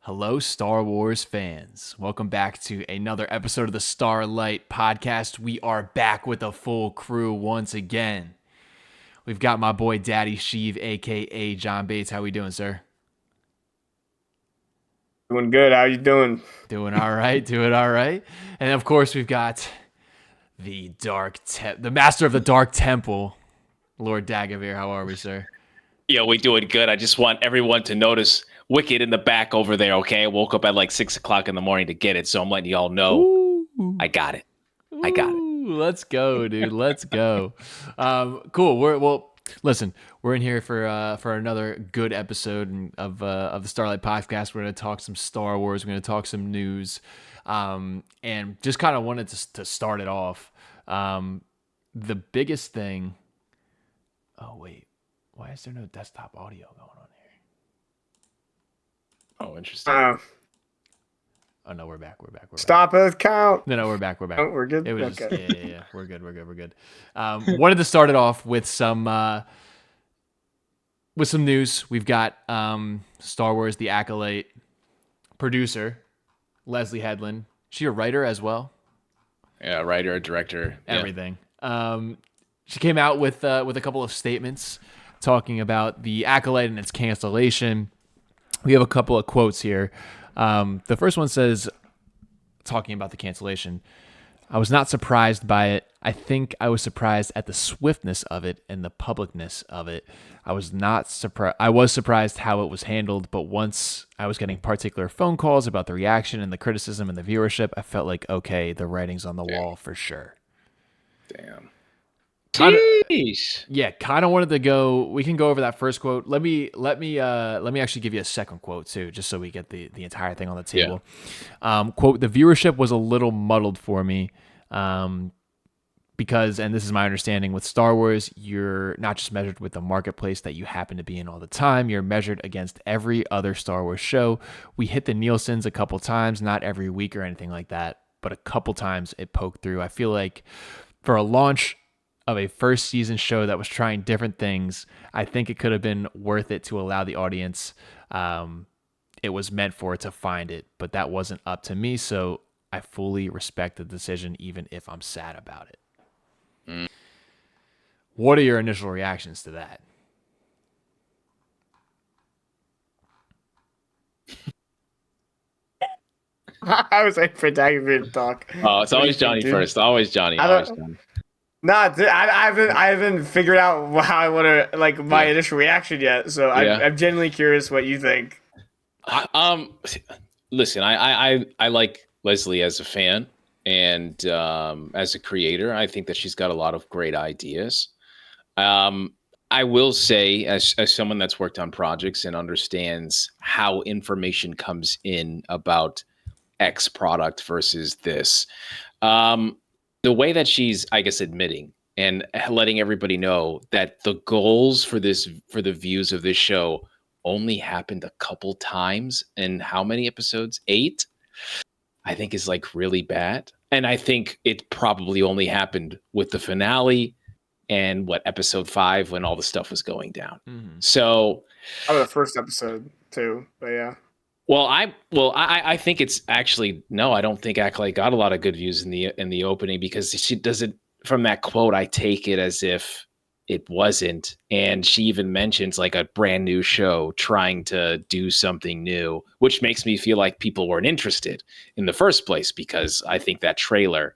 Hello, Star Wars fans. Welcome back to another episode of the Starlight Podcast. We are back with a full crew once again. We've got my boy Daddy Sheev, a.k.a. John Bates. How we doing, sir? Doing good. How you doing? Doing all right. And of course, we've got the Master of the Dark Temple, Lord Dagovere. How are we, sir? Yeah, we doing good. I just want everyone to notice Wicked in the back over there, okay? I woke up at like 6 o'clock in the morning to get it, so I'm letting y'all know. Ooh. I got it. Let's go, dude. Let's go. Cool. Listen, we're in here for another good episode of the Starlight Podcast. We're going to talk some Star Wars. We're going to talk some news, and just kind of wanted to start it off. The biggest thing. Oh wait, why is there no desktop audio going on here? Oh, interesting. Oh no, we're back. Stop it, count. No, we're back. Oh, we're good. It was okay. Yeah. We're good. Wanted to start it off with some news. We've got Star Wars: The Acolyte producer Leslye Headland. She a writer as well? Yeah, writer, director, everything. She came out with a couple of statements talking about The Acolyte and its cancellation. We have a couple of quotes here. The first one says, talking about the cancellation, "I was not surprised by it. I think I was surprised at the swiftness of it and the publicness of it. I was surprised how it was handled, but once I was getting particular phone calls about the reaction and the criticism and the viewership, I felt like, okay, the writing's on the wall for sure." Damn. Kind of wanted to go. We can go over that first quote. Let me actually give you a second quote too, just so we get the entire thing on the table. Yeah. Quote: "The viewership was a little muddled for me, because, and this is my understanding, with Star Wars, you're not just measured with the marketplace that you happen to be in all the time. You're measured against every other Star Wars show. We hit the Nielsen's a couple times, not every week or anything like that, but a couple times it poked through. I feel like for a launch of a first season show that was trying different things, I think it could have been worth it to allow the audience it was meant for to find it, but that wasn't up to me, so I fully respect the decision, even if I'm sad about it." What are your initial reactions to that? I was waiting for Dagovere to talk. Oh, it's always Johnny first. Always Johnny. No, I haven't figured out how I want to my initial reaction yet. So I'm genuinely curious what you think. Listen, I like Leslye as a fan and as a creator. I think that she's got a lot of great ideas. I will say, as someone that's worked on projects and understands how information comes in about X product versus this, the way that she's, I guess, admitting and letting everybody know that the goals for the views of this show only happened a couple times in how many episodes? 8, I think is like really bad. And I think it probably only happened with the finale and episode 5 when all the stuff was going down. Mm-hmm. So the first episode too, but yeah. Well, I think it's actually no. I don't think Acolyte got a lot of good views in the opening, because she doesn't. From that quote, I take it as if it wasn't, and she even mentions like a brand new show trying to do something new, which makes me feel like people weren't interested in the first place, because I think that trailer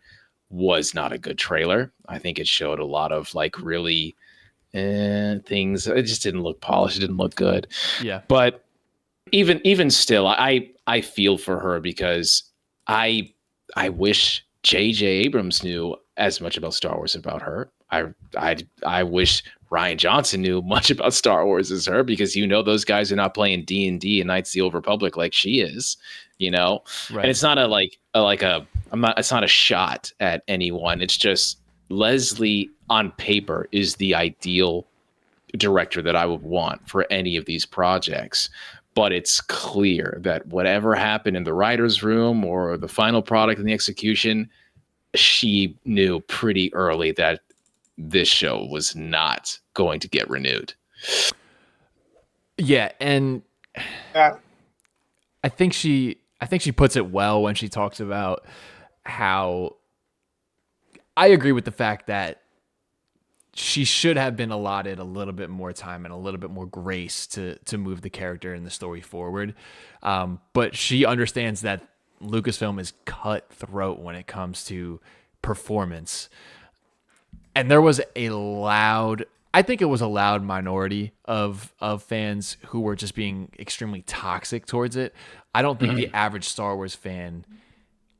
was not a good trailer. I think it showed a lot of like really things. It just didn't look polished. It didn't look good. Yeah, but. Even still, I feel for her, because I wish J.J. Abrams knew as much about Star Wars about her. I wish Rian Johnson knew much about Star Wars as her, because those guys are not playing D&D and Knights of the Old Republic like she is, Right. And it's not it's not a shot at anyone. It's just Leslye on paper is the ideal director that I would want for any of these projects. But it's clear that whatever happened in the writer's room or the final product and the execution, she knew pretty early that this show was not going to get renewed. Yeah, and I think she puts it well when she talks about how I agree with the fact that she should have been allotted a little bit more time and a little bit more grace to move the character and the story forward. But she understands that Lucasfilm is cutthroat when it comes to performance. And there was I think it was a loud minority of fans who were just being extremely toxic towards it. I don't think the average Star Wars fan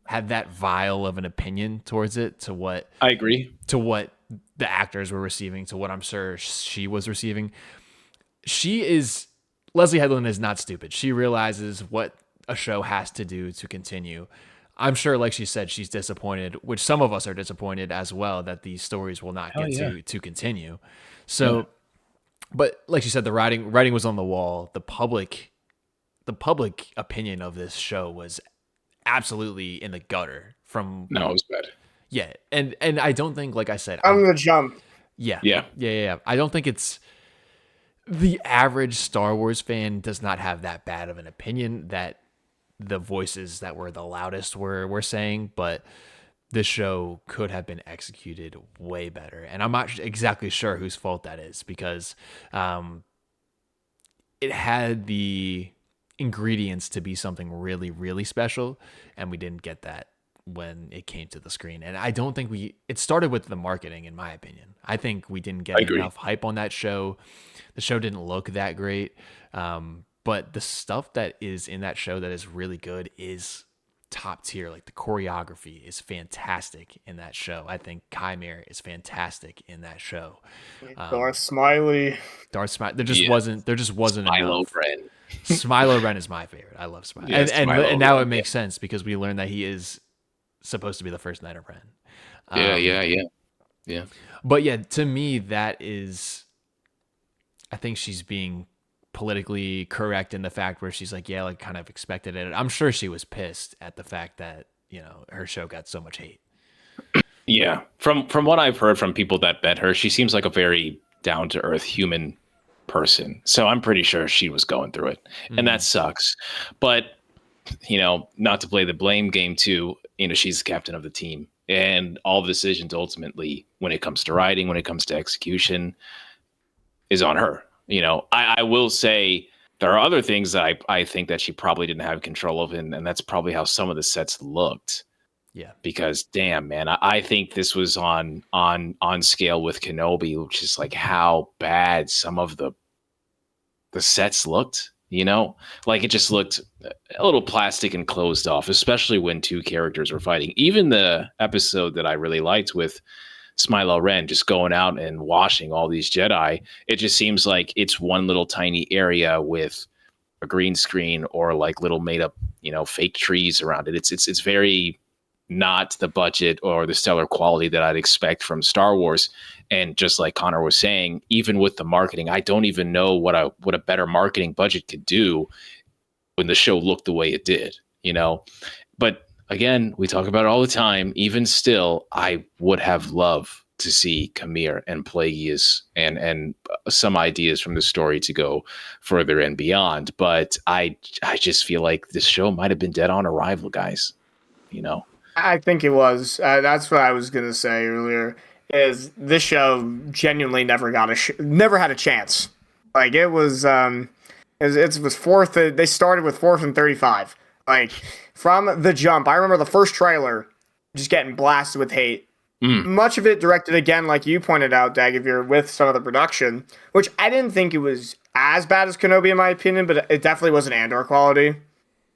had that vile of an opinion towards it to what I agree. To what the actors were receiving, to what I'm sure she was receiving. Leslye Headland is not stupid. She realizes what a show has to do to continue. I'm sure, like she said, she's disappointed, which some of us are disappointed as well, that these stories will not get to continue. So, but like she said, the writing was on the wall. The public opinion of this show was absolutely in the gutter. It was bad. Yeah, and I don't think, like I said, I'm gonna jump. Yeah. I don't think it's the average Star Wars fan does not have that bad of an opinion that the voices that were the loudest were saying, but this show could have been executed way better. And I'm not exactly sure whose fault that is, because it had the ingredients to be something really, really special, and we didn't get that when it came to the screen. And I don't think it started with the marketing, in my opinion. I think we didn't get enough hype on that show. The show didn't look that great. But the stuff that is in that show that is really good is top tier. Like, the choreography is fantastic in that show. I think Chimera is fantastic in that show. Darth Smiley. There just wasn't Smilo enough. Ren. Smilo Ren is my favorite. I love Smilo. Yeah, and now it makes sense, because we learned that he is supposed to be the first Knight of Ren. Yeah. But yeah, to me, that is, I think she's being politically correct in the fact where she's like, yeah, like, kind of expected it. I'm sure she was pissed at the fact that, her show got so much hate. Yeah. From what I've heard from people that bet her, she seems like a very down to earth human person. So I'm pretty sure she was going through it. And that sucks. But, not to play the blame game too, she's the captain of the team, and all the decisions ultimately, when it comes to writing, when it comes to execution, is on her. I will say there are other things that I think that she probably didn't have control of, and that's probably how some of the sets looked. Yeah. Because damn, man, I think this was on scale with Kenobi, which is like how bad some of the sets looked. Like, it just looked a little plastic and closed off, especially when two characters were fighting. Even the episode that I really liked with Smilo Ren just going out and washing all these Jedi, it just seems like it's one little tiny area with a green screen or like little made up, fake trees around it. It's very not the budget or the stellar quality that I'd expect from Star Wars. And just like Connor was saying, even with the marketing, I don't even know what a better marketing budget could do when the show looked the way it did, But again, we talk about it all the time. Even still, I would have loved to see Chimera and Plagueis and some ideas from the story to go further and beyond. But I just feel like this show might have been dead on arrival, guys. I think it was. That's what I was gonna say earlier. Is this show genuinely never had a chance? Like, it was. It was fourth. They started with 4th and 35. Like, from the jump, I remember the first trailer just getting blasted with hate. Much of it directed, again, like you pointed out, Dagovere, with some of the production, which I didn't think it was as bad as Kenobi, in my opinion, but it definitely wasn't Andor quality.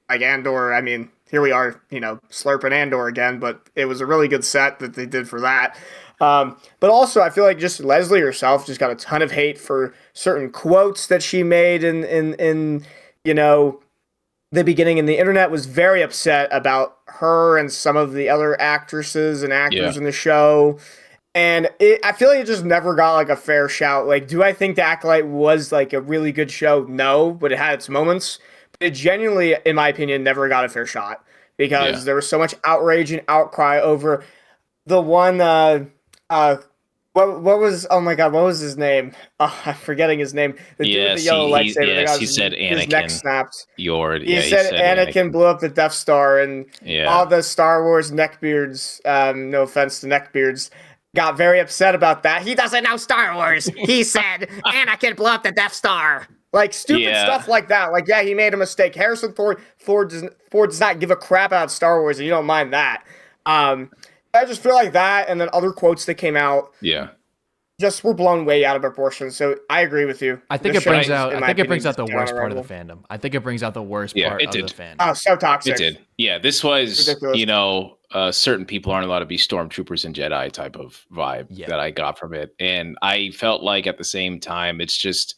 Like, Andor, I mean, here we are, slurping Andor again, but it was a really good set that they did for that. But also, I feel like just Leslye herself just got a ton of hate for certain quotes that she made in the beginning, and the internet was very upset about her and some of the other actresses and actors in the show. And I feel like it just never got like a fair shout. Like, do I think The Acolyte was like a really good show? No, but it had its moments. But it genuinely, in my opinion, never got a fair shot, because there was so much outrage and outcry over the one What was? Oh my god, what was his name? Oh, I'm forgetting his name. The dude with the yellow lightsaber. That got he said his neck Anakin. snapped. He He said Anakin blew up the Death Star, and all the Star Wars neckbeards. No offense to neckbeards. Got very upset about that. He doesn't know Star Wars. He said Anakin blew up the Death Star. Like stupid stuff like that. Like, yeah, he made a mistake. Harrison Ford does not give a crap about Star Wars, and you don't mind that. I just feel like that, and then other quotes that came out. Yeah. Just were blown way out of proportion. So I agree with you. I think it brings out the worst part of the fandom. I think it brings out the worst part of the fandom. Oh, so toxic. It did. Yeah, this was ridiculous. Certain people aren't allowed to be stormtroopers and Jedi type of vibe that I got from it. And I felt like at the same time, it's just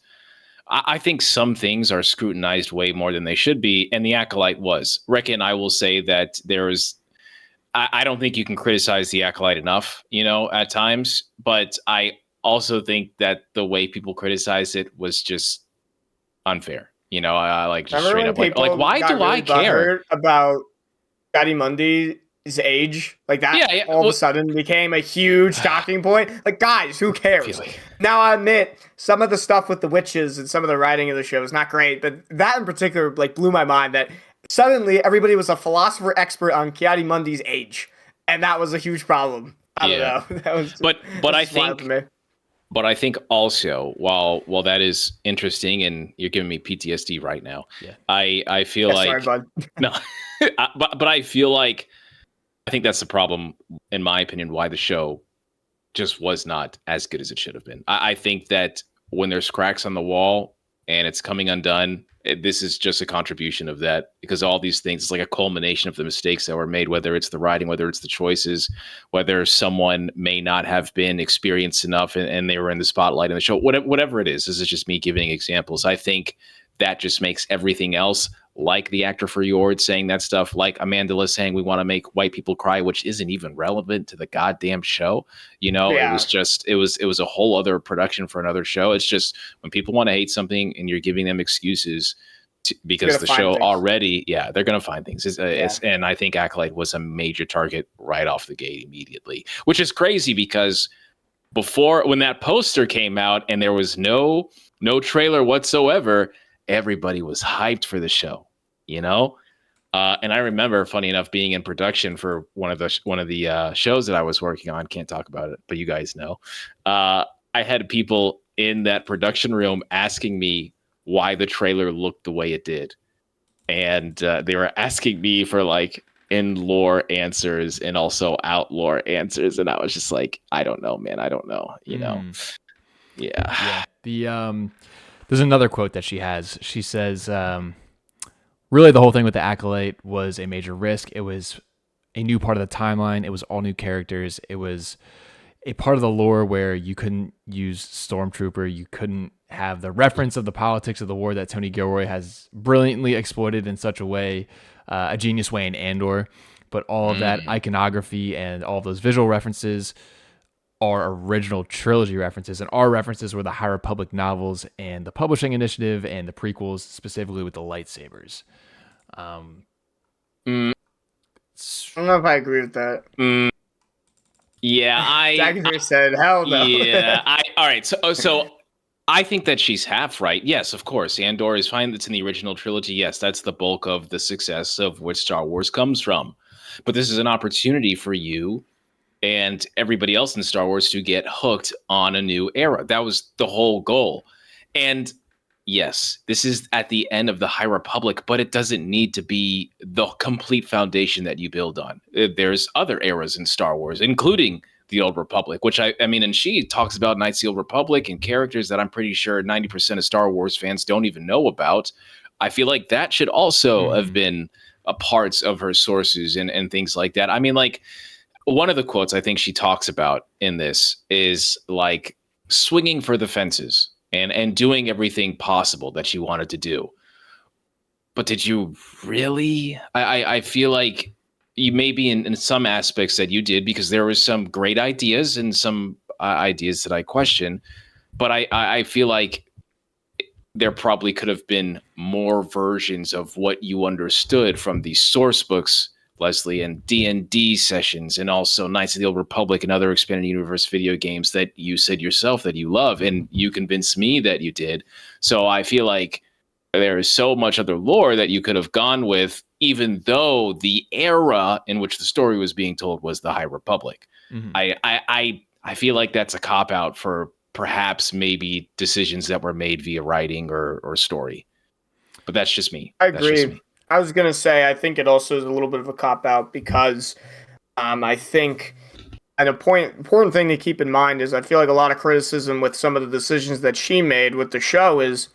I think some things are scrutinized way more than they should be, and the Acolyte was. Reckon I will say that I don't think you can criticize the Acolyte enough, at times, but I also think that the way people criticize it was just unfair. I like just straight up like why do I care about Patty Mundy's age? Like that all of a sudden became a huge talking point. Like, guys, who cares? Now I admit some of the stuff with the witches and some of the writing of the show is not great, but that in particular like blew my mind that suddenly everybody was a philosopher expert on Kiadi Mundy's age, and that was a huge problem. I don't know. That was But I think also while that is interesting, and you're giving me PTSD right now, I feel like sorry, bud. No, but I feel like I think that's the problem, in my opinion, why the show just was not as good as it should have been. I think that when there's cracks on the wall and it's coming undone, this is just a contribution of that, because all these things, it's like a culmination of the mistakes that were made, whether it's the writing, whether it's the choices, whether someone may not have been experienced enough and they were in the spotlight in the show, whatever it is. This is just me giving examples. I think that just makes everything else, like the actor for Yord saying that stuff, like Amandla saying we want to make white people cry, which isn't even relevant to the goddamn show. It was just, it was a whole other production for another show. It's just when people want to hate something and you're giving them excuses because the show already, they're going to find things. And I think Acolyte was a major target right off the gate immediately, which is crazy because when that poster came out and there was no trailer whatsoever, everybody was hyped for the show, and I remember, funny enough, being in production for one of the shows that I was working on. Can't talk about it, but you guys know. I had people in that production room asking me why the trailer looked the way it did, and they were asking me for like in-lore answers and also out-lore answers, and I was just like, I don't know, man, I don't know, Yeah. There's another quote that she has. She says, really the whole thing with the Acolyte was a major risk. It was a new part of the timeline. It was all new characters. It was a part of the lore where you couldn't use Stormtrooper. You couldn't have the reference of the politics of the war that Tony Gilroy has brilliantly exploited in such a way, a genius way in Andor. But all of that iconography and all those visual references are original trilogy references, and our references were the High Republic novels and the Publishing Initiative and the prequels, specifically with the lightsabers. I don't know if I agree with that. Dagovere said, hell no. All right. So I think that she's half right. Yes, of course. Andor is fine. That's in the original trilogy. Yes, that's the bulk of the success of which Star Wars comes from. But this is an opportunity for you and everybody else in Star Wars to get hooked on a new era. That was the whole goal. And yes, this is at the end of the High Republic, but it doesn't need to be the complete foundation that you build on. There's other eras in Star Wars, including the Old Republic, which I mean, and she talks about Knights of the Old Republic and characters that I'm pretty sure 90% of Star Wars fans don't even know about. I feel like that should also have been a parts of her sources and things like that. I mean, like, one of the quotes I think she talks about in this is like swinging for the fences and doing everything possible that she wanted to do. But did you really? I feel like you maybe in some aspects that you did, because there was some great ideas and some ideas that I question. But I feel like there probably could have been more versions of what you understood from the source books Leslye, and D&D sessions, and also Knights of the Old Republic and other expanded universe video games that you said yourself that you love, and you convinced me that you did. So I feel like there is so much other lore that you could have gone with, even though the era in which the story was being told was the High Republic. Mhm. I feel like that's a cop-out for perhaps maybe decisions that were made via writing or story. But that's just me. I That's just agree. me. I was going to say, I think it also is a little bit of a cop-out because I think an important thing to keep in mind is I feel like a lot of criticism with some of the decisions that she made with the show is,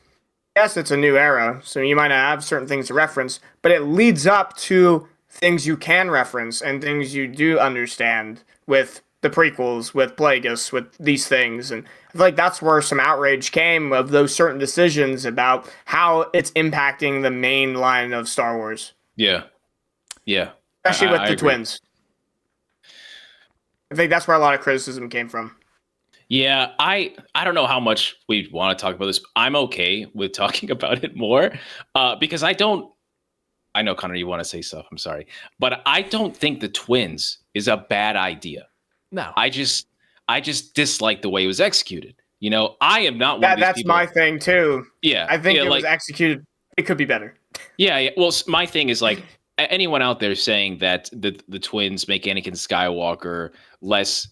yes, it's a new era, so you might not have certain things to reference, but it leads up to things you can reference and things you do understand with the prequels, with Plagueis, with these things. And I feel like that's where some outrage came of those certain decisions about how it's impacting the main line of Star Wars. Yeah. Especially with the agree. twins. I think that's where a lot of criticism came from. Yeah, I don't know how much we want to talk about this. I'm okay with talking about it more because I know, Connor, you want to say stuff. I'm sorry. But I don't think the twins is a bad idea. No. I just dislike the way it was executed. I am not one of these That's people. my thing, too. Yeah. I think yeah, it was executed. It could be better. Yeah. Well, my thing is like anyone out there saying that the twins make Anakin Skywalker less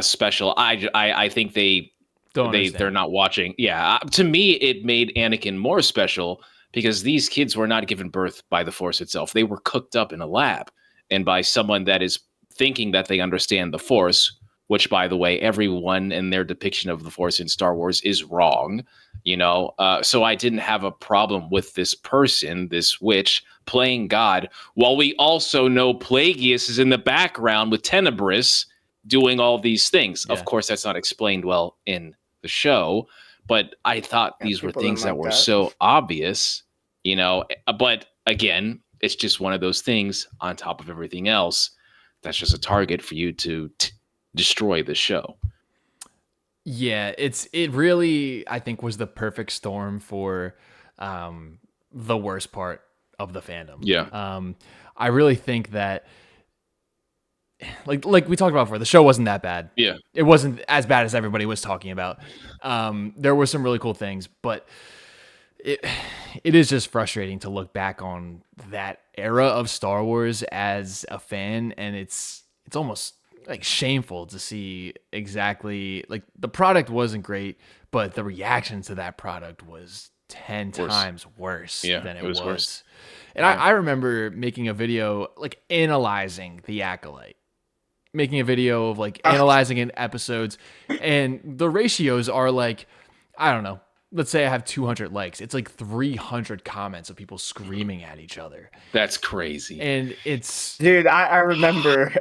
special. I think they're not watching. Yeah. To me, it made Anakin more special because these kids were not given birth by the Force itself. They were cooked up in a lab and by someone that is thinking that they understand the Force, which, by the way, everyone in their depiction of the Force in Star Wars is wrong. So I didn't have a problem with this person, this witch, playing God, while we also know Plagueis is in the background with Tenebris doing all these things. Yeah. Of course, that's not explained well in the show, but I thought these were things that were so obvious, but again, it's just one of those things on top of everything else. That's just a target for you to destroy the show. Yeah, it really, I think, was the perfect storm for the worst part of the fandom. Yeah. I really think that like we talked about before, the show wasn't that bad. Yeah. It wasn't as bad as everybody was talking about. There were some really cool things, but it is just frustrating to look back on that era of Star Wars as a fan, and it's almost like shameful to see exactly like the product wasn't great, but the reaction to that product was 10 times worse than it was. Worse. And I remember making a video like analyzing the Acolyte, making a video of like analyzing in episodes, and the ratios are like, I don't know. Let's say I have 200 likes. It's like 300 comments of people screaming at each other. That's crazy. And it's... Dude, I remember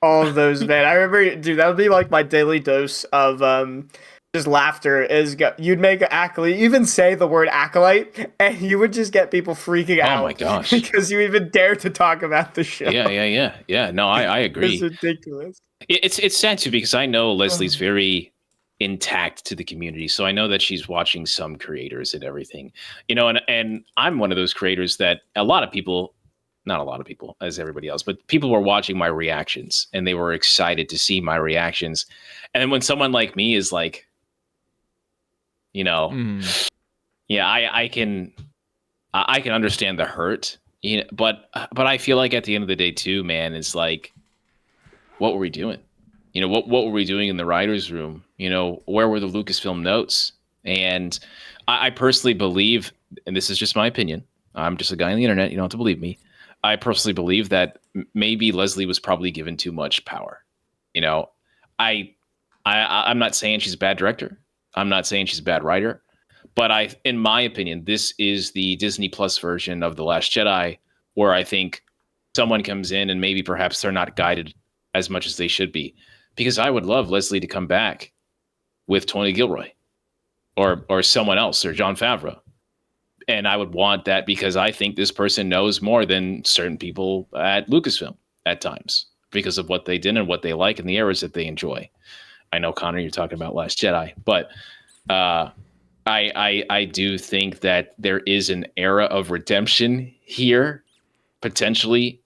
all of those, man. I remember, dude, that would be like my daily dose of just laughter. You'd make an Acolyte, you even say the word Acolyte, and you would just get people freaking out. Oh my gosh. Because you even dare to talk about the show. Yeah. No, I agree. It's ridiculous. It's sad too, because I know Leslie's very intact to the community, so I know that she's watching some creators and everything, and I'm one of those creators that a lot of people, not a lot of people as everybody else, but people were watching my reactions and they were excited to see my reactions. And then when someone like me is like, yeah, I can understand the hurt, but I feel like at the end of the day too, man, it's like, what were we doing? What were we doing in the writer's room? Where were the Lucasfilm notes? And I personally believe, and this is just my opinion, I'm just a guy on the internet, you don't have to believe me. I personally believe that maybe Leslye was probably given too much power. I'm not saying she's a bad director. I'm not saying she's a bad writer. But in my opinion, this is the Disney Plus version of The Last Jedi, where I think someone comes in and maybe perhaps they're not guided as much as they should be. Because I would love Leslye to come back with Tony Gilroy or someone else or Jon Favreau. And I would want that because I think this person knows more than certain people at Lucasfilm at times because of what they did and what they like and the eras that they enjoy. I know, Connor, you're talking about Last Jedi, but I do think that there is an era of redemption here, potentially,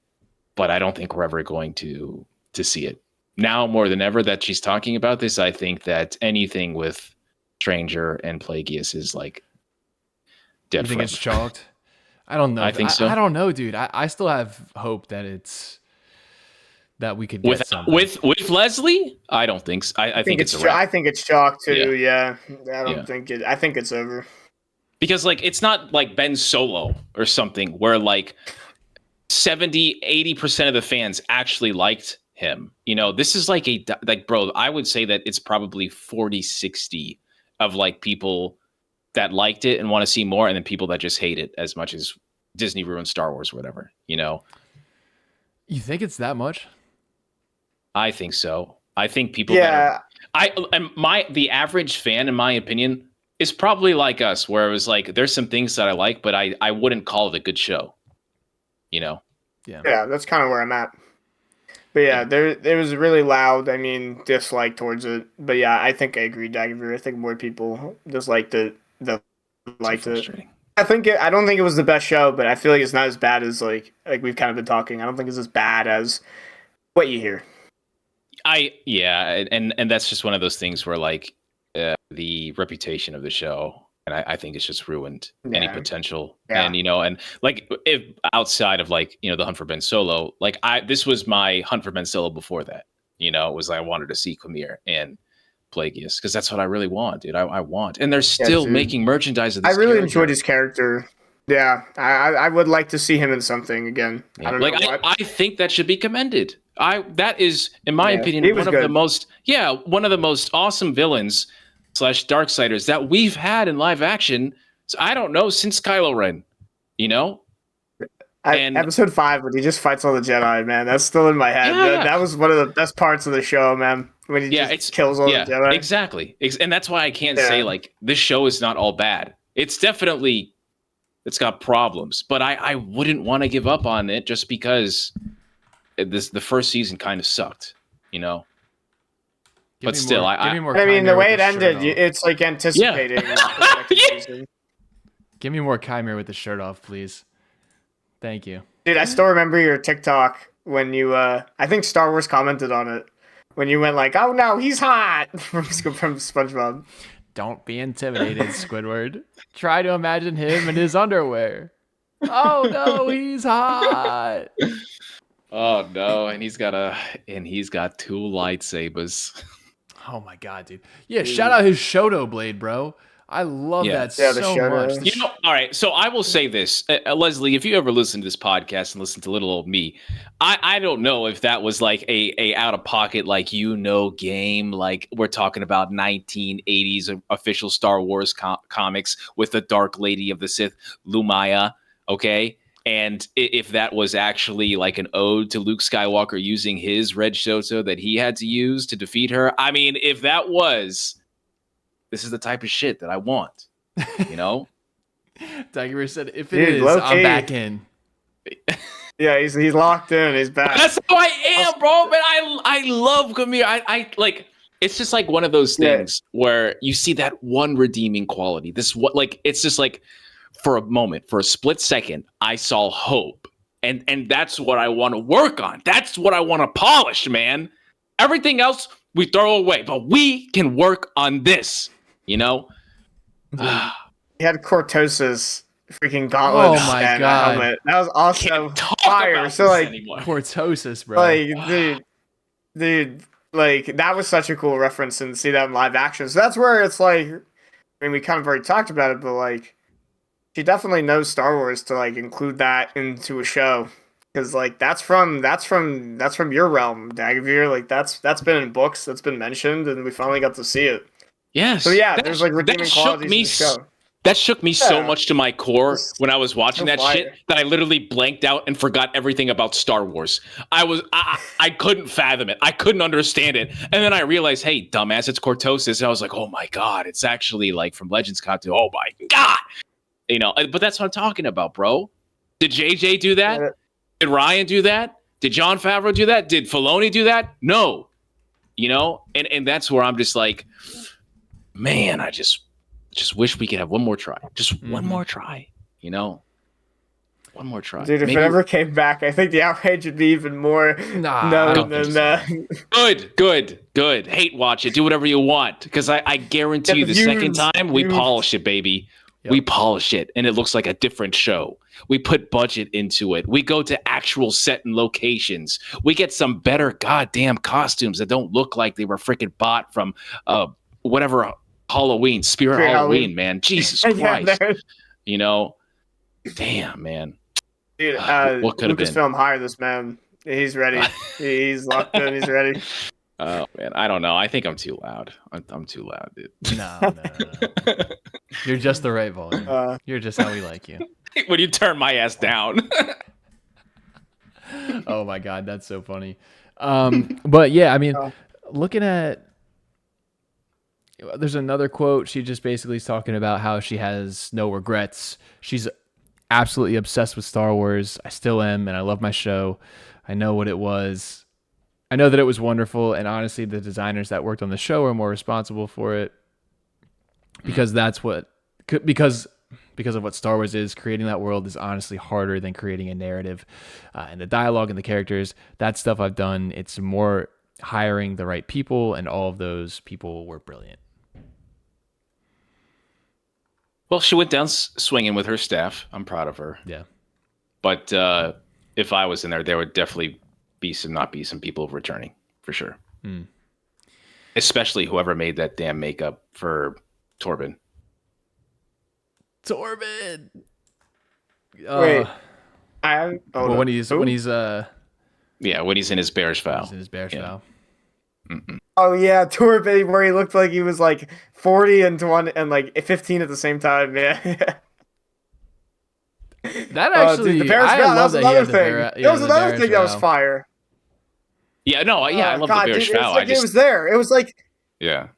but I don't think we're ever going to see it. Now more than ever that she's talking about this, I think that anything with Stranger and Plagueis is like dead. You think it's chalked? I don't know. I think so. I don't know, dude. I still have hope that we could get something. with Leslye. I don't think so. I think it's I think it's chalked too. Yeah. I don't think it. I think it's over. Because like it's not like Ben Solo or something where like 70-80% of the fans actually liked him. You know, this is like bro, I would say that it's probably 40-60 of like people that liked it and want to see more, and then people that just hate it as much as Disney ruined Star Wars or whatever, you know. You think it's that much? I think so. I think people the average fan, in my opinion, is probably like us, where it was like there's some things that I like, but I wouldn't call it a good show. You know? Yeah, that's kind of where I'm at. But yeah, there was really loud, dislike towards it. But yeah, I think I agree, Dagovere. I think more people disliked it than liked it. I don't think it was the best show, but I feel like it's not as bad as like we've kind of been talking. I don't think it's as bad as what you hear. And that's just one of those things where like the reputation of the show, and I think it's just ruined any potential. Yeah. And and like if outside of like the Hunt for Ben Solo, like this was my Hunt for Ben Solo before that. It was I wanted to see Quamir and Plagueis because that's what I really want, dude. I want, and they're still making merchandise of this. I really enjoyed his character. Yeah, I would like to see him in something again. Yeah. I think that should be commended. That is, in my opinion, one of the most awesome villains / Darksiders that we've had in live action. So I don't know, since Kylo Ren, episode 5 when he just fights all the Jedi, man, that's still in my head. Yeah. That was one of the best parts of the show, man. When he just kills all the Jedi. Exactly. And that's why I can't say like this show is not all bad. It's got problems, but I wouldn't want to give up on it just because the first season kind of sucked, But still, the way it ended, it's like anticipating. Yeah. Give me more Chimera with the shirt off, please. Thank you. Dude, I still remember your TikTok when you, I think Star Wars commented on it, when you went like, oh no, he's hot, from SpongeBob. Don't be intimidated, Squidward. Try to imagine him in his underwear. Oh no, he's hot. Oh no, and he's got 2 lightsabers. Oh my god, dude. Yeah, shout out his Shoto blade, bro. I love that so much. All right, so I will say this. Leslye, if you ever listen to this podcast and listen to little old me, I don't know if that was like a out-of-pocket, like, game, like we're talking about 1980s official Star Wars comics with the Dark Lady of the Sith, Lumaya, okay? And if that was actually like an ode to Luke Skywalker using his red Shoto that he had to use to defeat her, if that was... This is the type of shit that I want, Dagovere said, if it is, I'm back in. Yeah, he's locked in. He's back. That's how I am, bro. But I love Quamir. I like. It's just like one of those things where you see that one redeeming quality. It's just like for a moment, for a split second, I saw hope, and that's what I want to work on. That's what I want to polish, man. Everything else we throw away, but we can work on this. He had Cortosis freaking gauntlet. Oh my god, helmet. That was also fire. So like Cortosis, bro. Like, dude, like that was such a cool reference and see that in live action. So that's where it's like, we kind of already talked about it, but like, she definitely knows Star Wars to like include that into a show. Because like that's from your realm, Dagovere. Like that's been in books, that's been mentioned, and we finally got to see it. Yes. So yeah, there's like redeeming qualities in the show. That shook me so much to my core when I was watching that shit that I literally blanked out and forgot everything about Star Wars. I couldn't fathom it. I couldn't understand it. And then I realized, hey, dumbass, it's Cortosis. And I was like, oh my God, it's actually like from Legends Con to, oh my God. But that's what I'm talking about, bro. Did JJ do that? Yeah. Did Ryan do that? Did Jon Favreau do that? Did Filoni do that? No. And that's where I'm just like, man, I just wish we could have one more try. Just one more try, One One more try. Dude, if it ever came back, I think the outrage would be even more known than Good. Hate watch it. Do whatever you want. Because I guarantee you the second time we polish it, baby. Yep. We polish it and it looks like a different show. We put budget into it. We go to actual set and locations. We get some better goddamn costumes that don't look like they were freaking bought from whatever Halloween, Spirit Halloween, man. Jesus Christ. You know? Damn, man. Dude, what could Lucasfilm hire this man. He's ready. He's locked in. He's ready. Oh, man. I don't know. I think I'm too loud. I'm too loud, dude. No. You're just the right volume. You're just how we like you. When you turn my ass down. Oh, my God. That's so funny. But, yeah, I mean, looking at... There's another quote. She just basically is talking about how she has no regrets. She's absolutely obsessed with Star Wars. I still am, and I love my show. I know what it was. I know that it was wonderful, and honestly, the designers that worked on the show are more responsible for it because because of what Star Wars is. Creating that world is honestly harder than creating a narrative, and the dialogue and the characters. That stuff I've done. It's more hiring the right people, and all of those people were brilliant. Well, she went down swinging with her staff. I'm proud of her. Yeah. But if I was in there would definitely be some people returning for sure. Especially whoever made that damn makeup for Torben. Wait. When he's when he's in his bear's vow. He's in his bear's vow. Mm-mm. Oh yeah, Torben, where he looked like he was like 40 and 20 and like 15 at the same time. Yeah. That actually, dude, the bear's vow, that was another thing. That was another thing that was fire. Yeah, no, I love the bear's vow. It was there. It was like,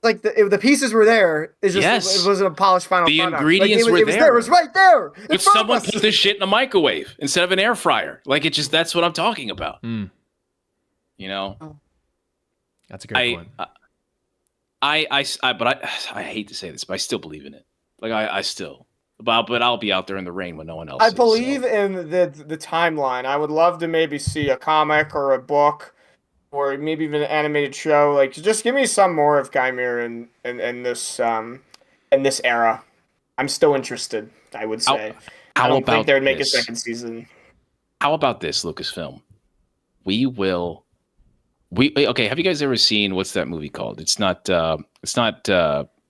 like the pieces were there. It's just it wasn't a polished final product. The ingredients were there. It was there. It was right there. If someone put this shit in a microwave instead of an air fryer, like that's what I'm talking about. You know. That's a great point. But I hate to say this, but I still believe in it. Like I still, but I'll be out there in the rain when no one else. I believe in the timeline. I would love to maybe see a comic or a book, or maybe even an animated show. Like, just give me some more of Guymere in this era. I'm still interested. I would say. I don't think they would make a second season. How about this, Lucasfilm? Okay, have you guys ever seen, what's that movie called? It's not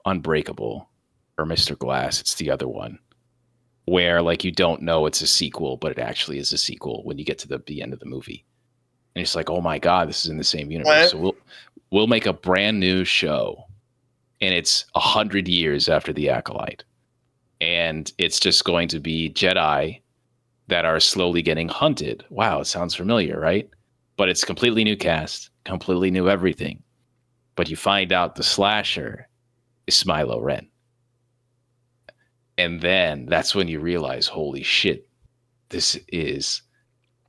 Unbreakable or Mr. Glass. It's the other one where like you don't know it's a sequel, but it actually is a sequel when you get to the end of the movie. And it's like, oh my God, this is in the same universe. So we'll make a brand new show and it's 100 years after the Acolyte. And it's just going to be Jedi that are slowly getting hunted. Wow, it sounds familiar, right? But it's completely new cast, completely new everything. But you find out the slasher is Skylo Ren. And then that's when you realize, holy shit, this is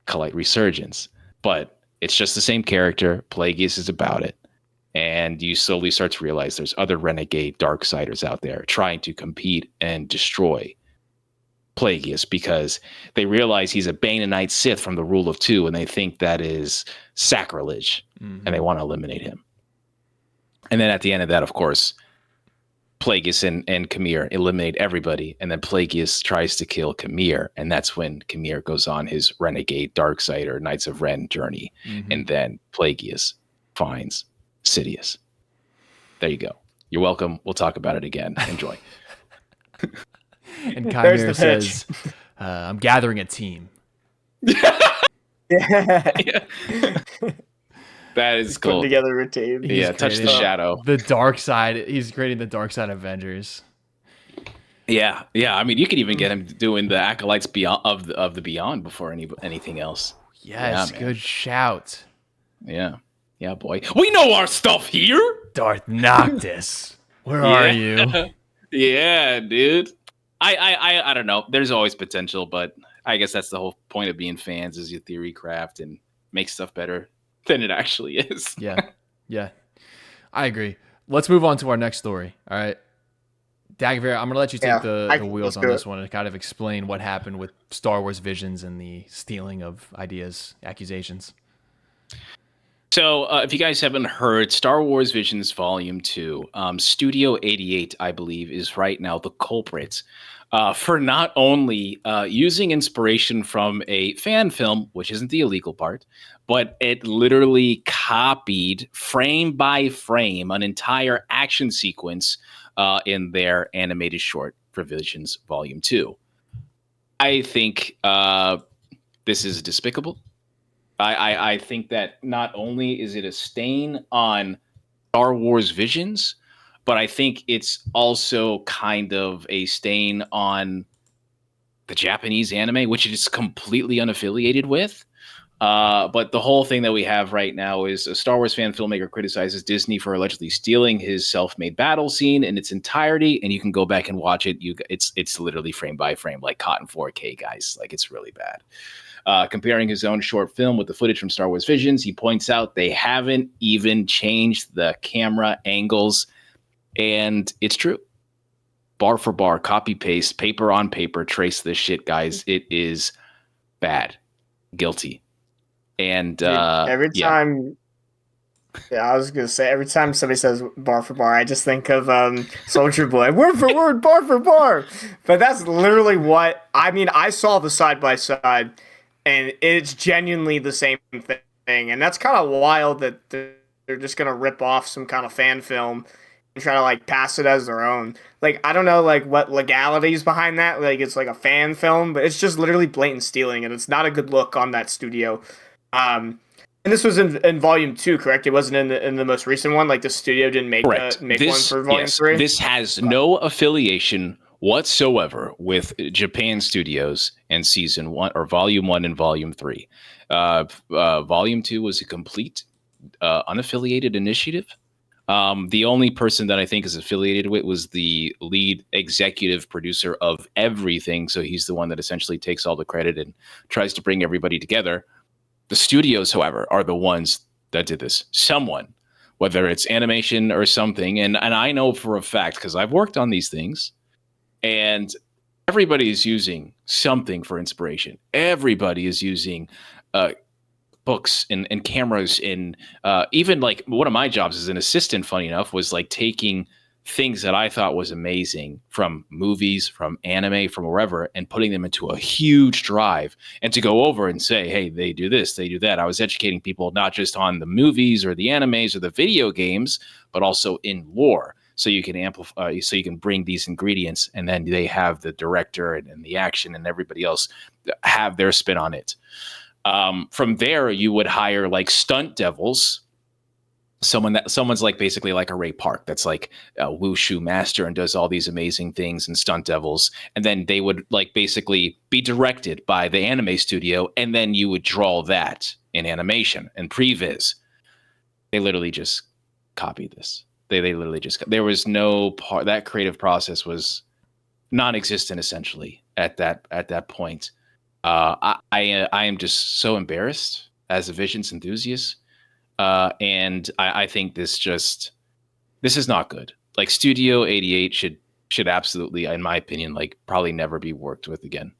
Acolyte Resurgence. But it's just the same character. Plagueis is about it. And you slowly start to realize there's other renegade Darksiders out there trying to compete and destroy Plagueis because they realize he's a Bane-Knight Sith from the Rule of Two, and they think that is sacrilege, and they want to eliminate him. And then at the end of that, of course, Plagueis and Khmer eliminate everybody, and then Plagueis tries to kill Khmer, and that's when Khmer goes on his renegade Darksider Knights of Ren journey, and then Plagueis finds Sidious. There you go. You're welcome. We'll talk about it again. Enjoy. And Khmer says, I'm gathering a team. That is cool. Putting together a team. Touch the shadow. The dark side. He's creating the Dark Side Avengers. Yeah. I mean, you could even get him doing the Acolytes beyond of the Beyond before anything else. Yes, good shout. Yeah, boy. We know our stuff here. Darth Noctis. Where are you? Yeah, dude. I don't know. There's always potential, but I guess that's the whole point of being fans is you theory craft and make stuff better than it actually is. Yeah. I agree. Let's move on to our next story. All right. Dagovere, I'm going to let you take the wheels on this one and kind of explain what happened with Star Wars Visions and the stealing of ideas, accusations. So if you guys haven't heard, Star Wars Visions Volume 2, Studio 88, I believe, is right now the culprit for not only using inspiration from a fan film, which isn't the illegal part, but it literally copied frame by frame an entire action sequence in their animated short for Visions Volume 2. I think this is despicable. I think that not only is it a stain on Star Wars Visions, but I think it's also kind of a stain on the Japanese anime, which it is completely unaffiliated with. But the whole thing that we have right now is a Star Wars fan filmmaker criticizes Disney for allegedly stealing his self-made battle scene in its entirety, and you can go back and watch it. It's literally frame by frame, like caught in 4K, guys. Like, it's really bad. Comparing his own short film with the footage from Star Wars Visions, he points out they haven't even changed the camera angles, and it's true. Bar for bar, copy paste, paper on paper, trace this shit, guys. It is bad. Guilty. And every time, I was gonna say every time somebody says bar for bar, I just think of Soldier Boy, word for word, bar for bar. But that's literally what I mean. I saw the side by side, and it's genuinely the same thing. And that's kind of wild that they're just gonna rip off some kind of fan film and try to like pass it as their own. Like, I don't know like what legalities behind that. Like, it's like a fan film, but it's just literally blatant stealing, and it's not a good look on that studio. And this was in Volume 2, correct? It wasn't in the most recent one. Like, the studio didn't make one for Volume 3. This has no affiliation whatsoever with Japan Studios and Season 1 or Volume 1 and Volume 3. Volume 2 was a complete unaffiliated initiative. The only person that I think is affiliated with was the lead executive producer of everything. So he's the one that essentially takes all the credit and tries to bring everybody together. The studios, however, are the ones that did this. Someone, whether it's animation or something, and I know for a fact because I've worked on these things, and everybody is using something for inspiration. Everybody is using books and cameras, and even like one of my jobs as an assistant, funny enough, was like taking things that I thought was amazing from movies, from anime, from wherever, and putting them into a huge drive and to go over and say, hey, they do this, they do that. I was educating people not just on the movies or the animes or the video games, but also in lore. So you can amplify, so you can bring these ingredients, and then they have the director and the action and everybody else have their spin on it. From there, you would hire like stunt devils, someone's like basically like a Ray Park that's like a wushu master and does all these amazing things and stunt devils, and then they would like basically be directed by the anime studio, and then you would draw that in animation and previs. They literally just copied this. They literally just, there was no part, that creative process was non-existent essentially at that point. I am just so embarrassed as a Visions enthusiast. And I think this is not good. Like, Studio 88 should absolutely, in my opinion, like probably never be worked with again.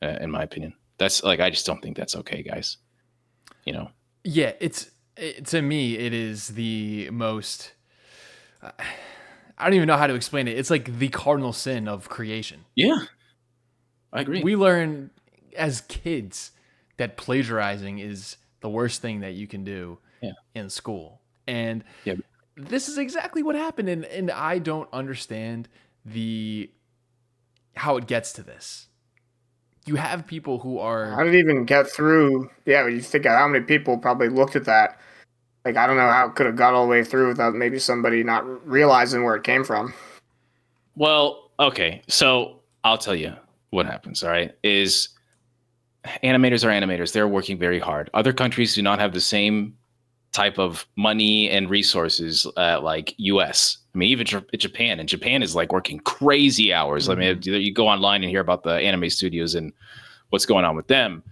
In my opinion, that's like, I just don't think that's okay, guys. You know? Yeah, to me, it is the most. I don't even know how to explain it. It's like the cardinal sin of creation. Yeah, I agree. We learn as kids that plagiarizing is the worst thing that you can do in school. And this is exactly what happened. And I don't understand how it gets to this. You have people who are... How did it even get through? Yeah, when you think of how many people probably looked at that. Like, I don't know how it could have got all the way through without maybe somebody not realizing where it came from. Well, okay. So I'll tell you what happens, all right, is animators are animators. They're working very hard. Other countries do not have the same type of money and resources like US. I mean, even Japan. And Japan is like working crazy hours. Mm-hmm. I mean, you go online and hear about the anime studios and what's going on with them.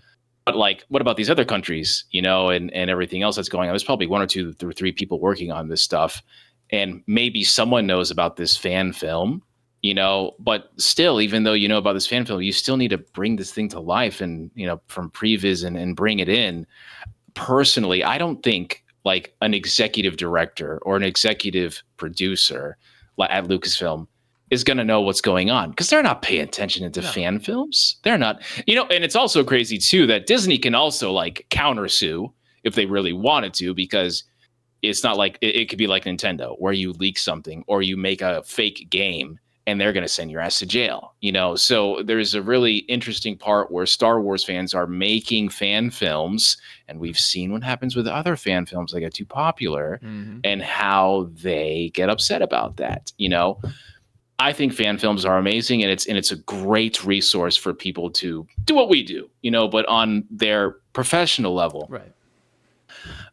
But like, what about these other countries, you know, and everything else that's going on? There's probably 1 or 2 or 3 people working on this stuff. And maybe someone knows about this fan film but still, even though you know about this fan film, you still need to bring this thing to life and, from previs and bring it in. Personally, I don't think like an executive director or an executive producer at Lucasfilm is going to know what's going on because they're not paying attention into fan films. They're not, and it's also crazy too that Disney can also like countersue if they really wanted to, because it's not like it could be like Nintendo where you leak something or you make a fake game and they're going to send your ass to jail, So there's a really interesting part where Star Wars fans are making fan films, and we've seen what happens with other fan films that get too popular and how they get upset about that, I think fan films are amazing, and it's a great resource for people to do what we do, but on their professional level. Right.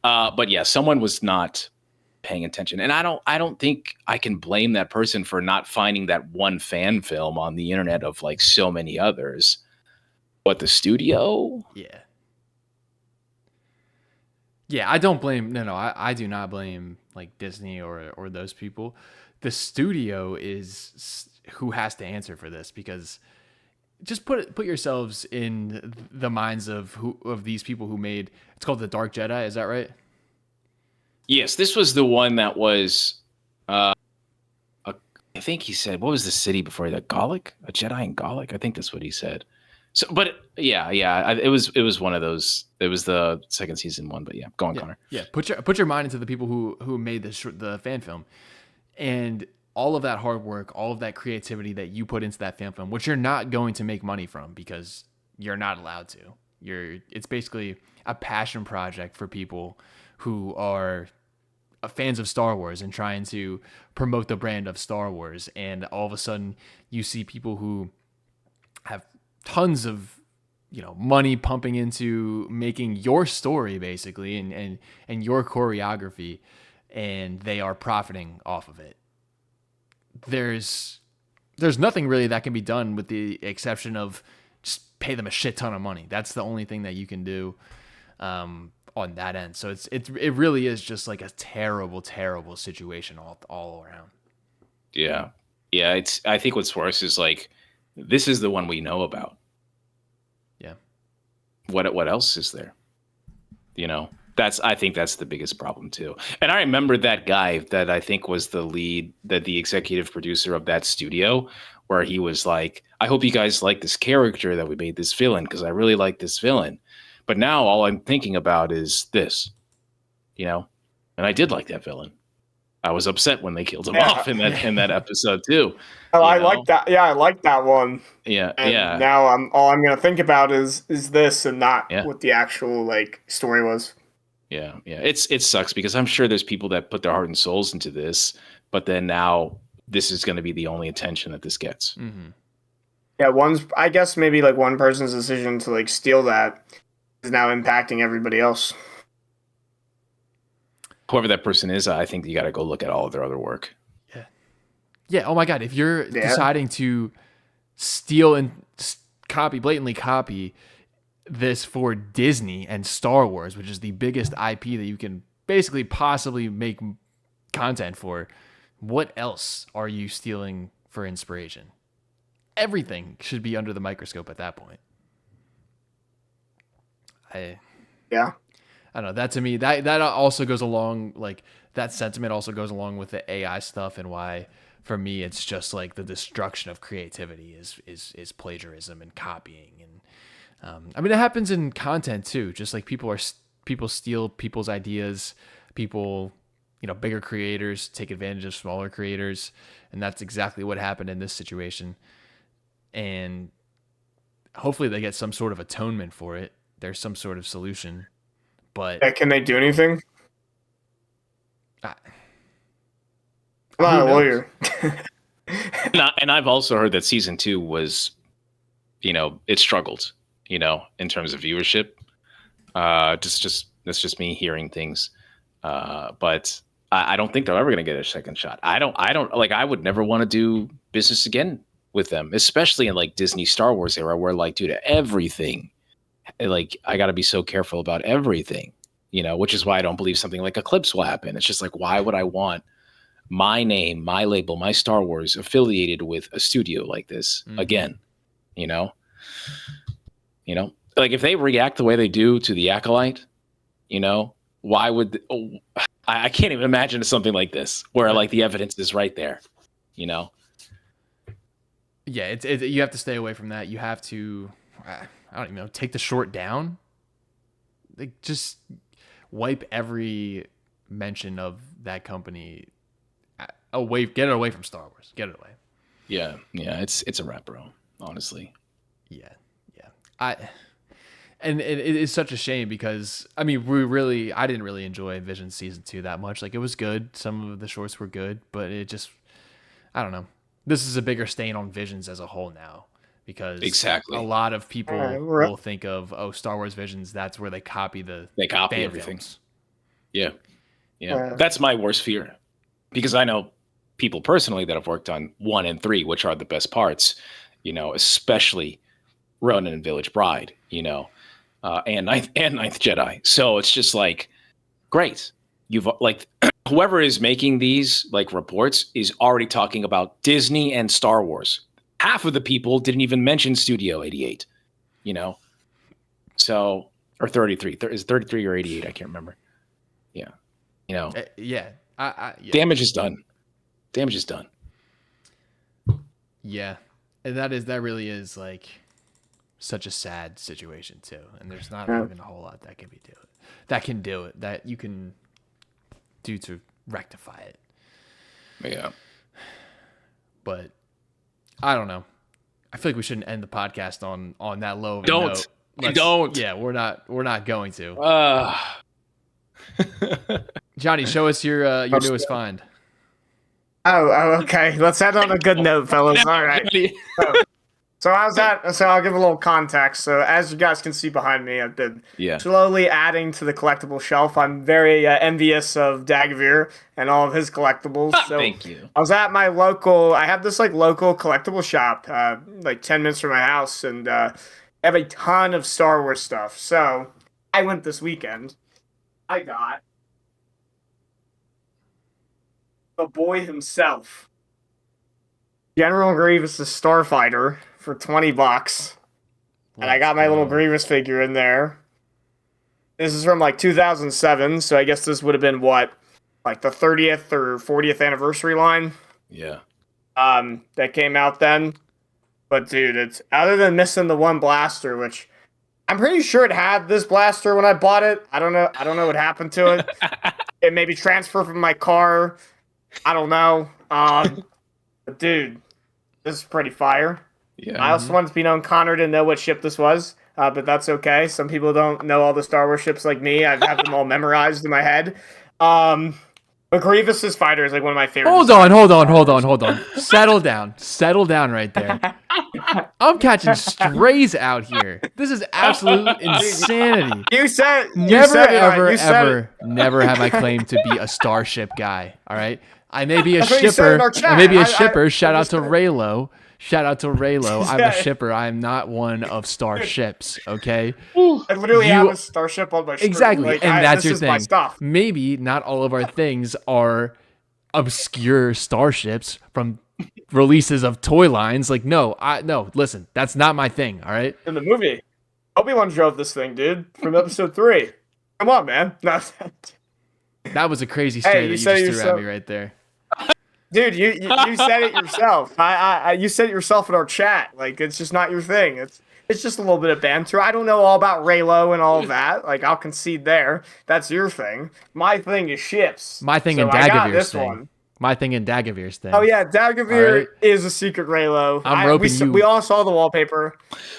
But yeah, someone was not paying attention, and I don't think I can blame that person for not finding that one fan film on the internet of like so many others. But the studio, yeah, I don't blame. No, I do not blame like Disney or those people. The studio is who has to answer for this, because just put yourselves in the minds of these people who made, it's called The Dark Jedi. Is that right? Yes, this was the one that was, I think he said, what was the city before that? Gallic? A Jedi in Gallic? I think that's what he said. So, but yeah, it was one of those. It was the second season one, but yeah, go on, Connor. Yeah, put your mind into the people who made the fan film, and all of that hard work, all of that creativity that you put into that fan film, which you're not going to make money from because you're not allowed to. It's basically a passion project for people who are fans of Star Wars and trying to promote the brand of Star Wars. And all of a sudden you see people who have tons of, money pumping into making your story basically and your choreography, and they are profiting off of it. There's nothing really that can be done with the exception of just pay them a shit ton of money. That's the only thing that you can do on that end. So it really is just like a terrible, terrible situation all around. Yeah. I think what's worse is like, this is the one we know about. Yeah. What else is there? I think that's the biggest problem too. And I remember that guy that I think was the executive producer of that studio, where he was like, I hope you guys like this character that we made, this villain, because I really like this villain. But now all I'm thinking about is this, and I did like that villain. I was upset when they killed him off in that episode too. Oh, I like that. Yeah, I like that one. Yeah, and now all I'm gonna think about is this and not what the actual like story was. Yeah. It sucks because I'm sure there's people that put their heart and souls into this, but then now this is going to be the only attention that this gets. Mm-hmm. Yeah, I guess maybe like one person's decision to like steal that is now impacting everybody else. Whoever that person is, I think you got to go look at all of their other work. Yeah. Oh my God. If you're deciding to steal and blatantly copy this for Disney and Star Wars, which is the biggest IP that you can basically possibly make content for, what else are you stealing for inspiration? Everything should be under the microscope at that point. I don't know. That to me, that also goes along, like that sentiment also goes along with the AI stuff, and why for me it's just like the destruction of creativity is plagiarism and copying. And it happens in content too. Just like people steal people's ideas, people, bigger creators take advantage of smaller creators, and that's exactly what happened in this situation. And hopefully they get some sort of atonement for it. There's some sort of solution, but can they do anything? I'm not a lawyer. And I've also heard that season 2 was, it struggled, in terms of viewership. That's just me hearing things. But I don't think they're ever going to get a second shot. I don't like, I would never want to do business again with them, especially in like Disney Star Wars era where like, dude, everything, like I got to be so careful about everything, which is why I don't believe something like Eclipse will happen. It's just like, why would I want my name, my label, my Star Wars affiliated with a studio like this again. You know, like if they react the way they do to the Acolyte, why would I can't even imagine something like this where like the evidence is right there. Yeah, it's you have to stay away from that. You have to, I don't even know, take the short down. Like just wipe every mention of that company away. Get it away from Star Wars. Get it away. Yeah, it's a wrap, bro. Honestly. Yeah. And it is such a shame because I mean I didn't really enjoy Vision season 2 that much. Like it was good. Some of the shorts were good, but it just, I don't know. This is a bigger stain on Visions as a whole now because exactly a lot of people will think of Star Wars Visions. That's where they copy everything. Films. Yeah. That's my worst fear because I know people personally that have worked on 1 and 3, which are the best parts. Especially Ronin and Village Bride. And Ninth Jedi. So it's just like, great. You've like whoever is making these like reports is already talking about Disney and Star Wars. Half of the people didn't even mention Studio 88, So, or 33. Is 33 or 88? I can't remember. Yeah. Yeah. Damage is done. Yeah. And that really is like such a sad situation too, and there's not even a whole lot that can do it that you can do to rectify it. Yeah, but I don't know. I feel like we shouldn't end the podcast on that low of a note. Don't. Yeah, we're not going to. Jonny, show us your newest find. Oh, okay. Let's end on a good note, fellas. All right. So I'll give a little context. So as you guys can see behind me, I've been slowly adding to the collectible shelf. I'm very envious of Dagovere and all of his collectibles. So thank you. I was at I have this like local collectible shop, like 10 minutes from my house, and I have a ton of Star Wars stuff. So I went this weekend. I got the boy himself, General Grievous' Starfighter, for $20, and I got my little Grievous figure in there. This is from like 2007, so I guess this would have been what, like the 30th or 40th anniversary line. Yeah. That came out then. But dude, it's other than missing the one blaster, which I'm pretty sure it had this blaster when I bought it. I don't know what happened to it. It maybe transferred from my car. I don't know. But dude, this is pretty fire. Yeah. I also wanted to be known. Connor didn't know what ship this was, but that's okay. Some people don't know all the Star Wars ships like me. I have them all memorized in my head. But Grievous's fighter is like one of my favorites. Hold on. Settle down right there. I'm catching strays out here. This is absolute insanity. Never have I claimed to be a starship guy. All right, I may be a shipper. Shout out to Raylo. I'm a shipper. I am not one of starships. Okay. I literally have a starship on my screen. Exactly, like, and that's your thing. My stuff. Maybe not all of our things are obscure starships from releases of toy lines. Like, no. Listen, that's not my thing. All right. In the movie, Obi-Wan drove this thing, dude, from episode 3. Come on, man. That was a crazy stray that you just threw at me right there. Dude, you said it yourself. You said it yourself in our chat. Like, it's just not your thing. It's just a little bit of banter. I don't know all about Raylo and all of that. Like, I'll concede there. That's your thing. My thing is ships. My thing and Dagovere's thing. My thing and Dagovere's thing. Oh yeah, Dagovere is a secret Raylo. We all saw the wallpaper.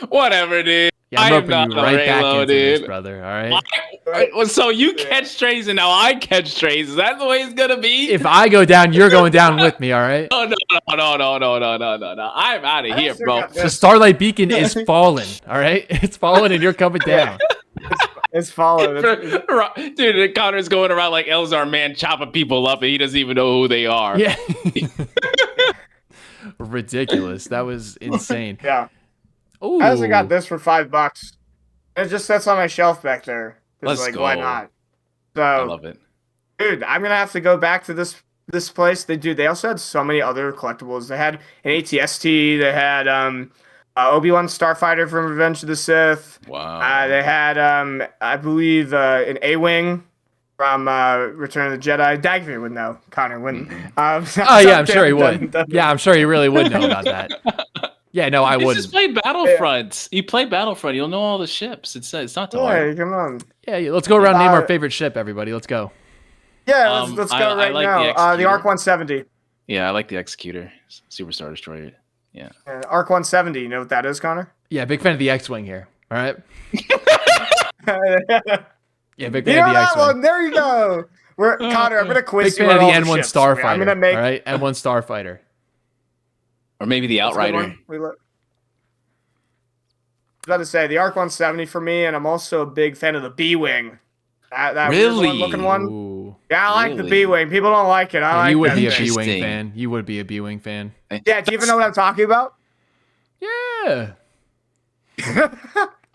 Whatever, dude. Yeah, I'm roping you right back into this, brother. All right. So you catch strays and now I catch strays. Is that the way it's gonna be? If I go down, you're going down with me. All right. Oh no. I'm out of here, bro. The Starlight Beacon is fallen. All right, it's fallen and you're coming down. It's fallen. Dude, Connor's going around like Elzar Man chopping people up and he doesn't even know who they are. Yeah. Ridiculous. That was insane. Yeah. Ooh. I also got this for $5. It just sits on my shelf back there. Let's go. Why not? So, I love it. Dude, I'm going to have to go back to this this place. They also had so many other collectibles. They had an ATST. They had Obi-Wan Starfighter from Revenge of the Sith. Wow. They had I believe an A-wing from Return of the Jedi. Dagovere would know. Connor wouldn't. Oh yeah, I'm sure he would. Yeah, I'm sure he really would know about that. Yeah, no, I You wouldn't. just play Battlefront. You play Battlefront. You'll know all the ships. It's not too hard. Yeah, come on. Yeah, let's go around and name our favorite ship, everybody. Let's go. Yeah, let's go I right like now. The the Arc 170. Yeah, I like the Executor, Superstar Destroyer. Yeah. Arc 170. You know what that is, Connor? Yeah, big fan of the X-wing here. All right. Yeah, big You fan know of the that X-wing. one? There you go. Connor, I'm gonna quiz Big you fan of on the all N1 ships. Starfighter. I'm gonna make all right, N1 Starfighter. Or maybe the Outrider. I was about to say the Arc 170 for me, and I'm also a big fan of the B-wing. That Really? looking one. Ooh. Yeah, I like the Really? B-wing. People don't like it. I like You would that be a thing. B-wing Interesting. fan. You would be a B-wing fan. Yeah, do you even know what I'm talking about? Yeah.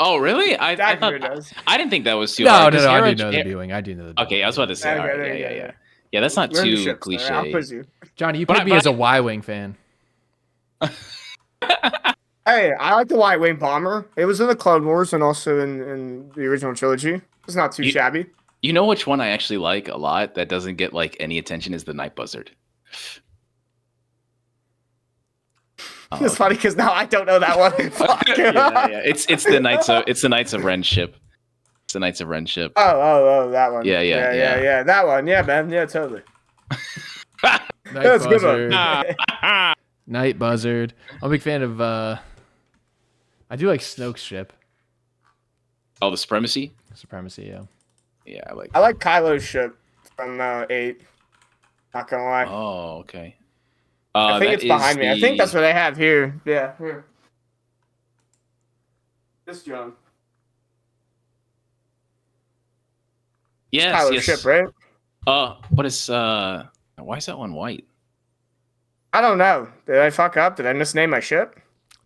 Oh, really? I Dagovere does. didn't think that was too No, hard. no, 'cause no. I you're do a- know the B-wing. I do know the B-wing. Okay, I was about to say. Okay, all right, there you yeah. go. Yeah, that's not Learn the too ships, cliche. I'll quiz you. Johnny, you But picked I- me but as a Y-wing fan. Hey, I like the White Wing Bomber. It was in the Clone Wars and also in the original trilogy. It's not too shabby. You know which one I actually like a lot that doesn't get like any attention is the Night Buzzard. It's funny because now I don't know that one. Fuck. yeah. It's the Knights of Ren ship. It's the Knights of Ren ship. Oh, that one. Yeah. That one. Yeah, man. Yeah, totally. Night That's a good one. Buzzard. Night Buzzard. I'm a big fan of. I do like Snoke's ship. Oh, the Supremacy. Supremacy. Yeah. Yeah, I like. I like Kylo's ship from 8. Not gonna lie. Oh, okay. I think that it's behind is me. I think that's what I have here. Yeah, here. This John. Yes, Kylo's yes. ship, right? But it's why is that one white? I don't know. Did I fuck up? Did I misname my ship?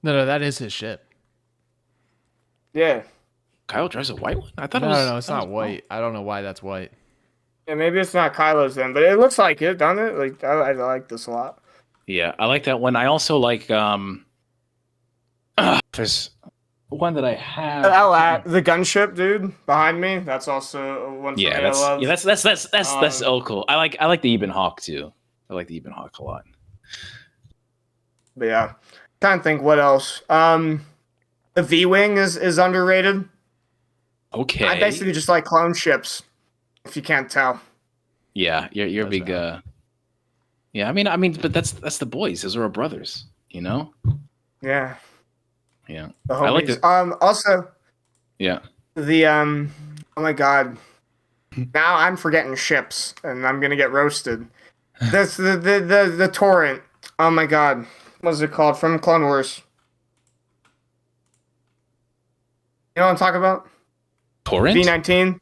No, that is his ship. Yeah. Kyle drives a white one. I thought No, it was. no, it's not white. I don't know why that's white. Yeah, maybe it's not Kylo's then, but it looks like it, doesn't it? Like I like this a lot. Yeah, I like that one. I also like there's one that I have. The gunship, dude, behind me. That's also one. Yeah, I love. that's cool. I like the Ebon Hawk too. I like the Ebon Hawk a lot. But yeah, trying to think what else. The V-wing is underrated. Okay. I basically just like clone ships, if you can't tell. Yeah, you're a big. Yeah, I mean, but that's the boys. Those are our brothers. You know. Yeah. Yeah. The I like homies. it. Also, Yeah. the oh my god, now I'm forgetting ships, and I'm gonna get roasted. That's the torrent. Oh my god, what's it called from Clone Wars? You know what I'm talking about? Torrent. V19.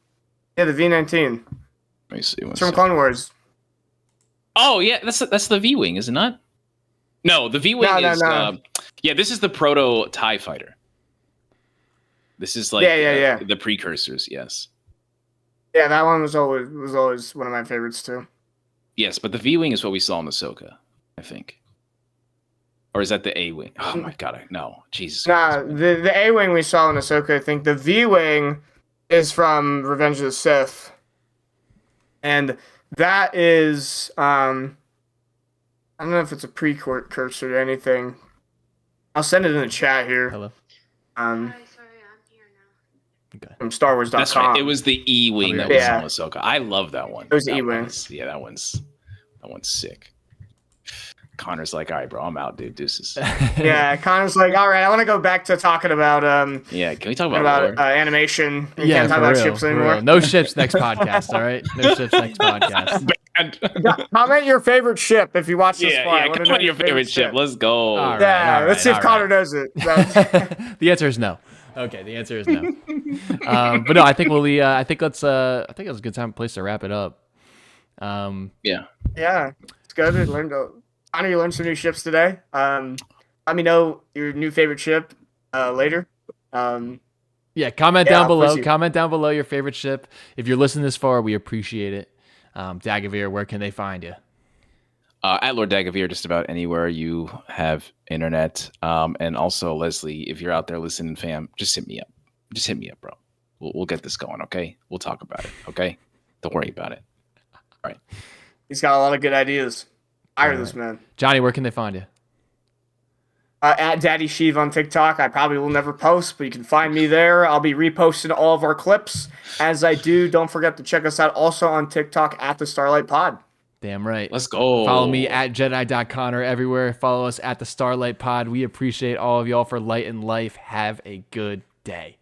Yeah, the V19. Let me see. It's from Clone Wars. Oh yeah, that's the V-wing, is it not? No, the V-wing No. is. Yeah, this is the proto TIE fighter. This is like Yeah. the precursors. Yes. Yeah, that one was always one of my favorites too. Yes, but the V-wing is what we saw in Ahsoka, I think. Or is that the A-wing? Oh my god, no, Jesus. Nah, the A-wing we saw in Ahsoka. I think the V-wing is from Revenge of the Sith, and that is I don't know if it's a precursor to anything. I'll send it in the chat here. Hello. Sorry, I'm here now. Okay. From StarWars.com. That's right. It was the E-wing that was Yeah. on Ahsoka. I love that one. It was the That E-wing. Yeah, that one's sick. Connor's like, all right, bro, I'm out, dude. Deuces. Yeah, Connor's like, all right, I want to go back to talking about Yeah, can we talk about lore? animation. We Yeah, can't talk for about real, ships for anymore. real. No ships next podcast. All right. No ships next podcast. Comment your favorite ship if you watch this far. I Yeah, wanna come know on, your favorite ship. Let's go. All right. Yeah, let's see if all Connor right. knows it. The answer is no. Okay, the answer is no. But no, I think I think it's a good place to wrap it up. Yeah. Yeah, it's good. Connor, you learned some new ships today. Let me know your new favorite ship later. Yeah, comment Yeah, down I'll below. quiz you. Comment down below your favorite ship. If you're listening this far, we appreciate it. Dagovere, where can they find you? At Lord Dagovere, just about anywhere you have internet. And also, Leslye, if you're out there listening, fam, just hit me up. Just hit me up, bro. We'll get this going, okay? We'll talk about it, okay? Don't worry about it. All right. He's got a lot of good ideas. Hire this man. Jonny, where can they find you? At Daddy Sheev on TikTok. I probably will never post, but you can find me there. I'll be reposting all of our clips. As I do, don't forget to check us out also on TikTok at the Starlight Pod. Damn right. Let's go. Follow me at Jedi.Connor everywhere. Follow us at the Starlight Pod. We appreciate all of y'all for light and life. Have a good day.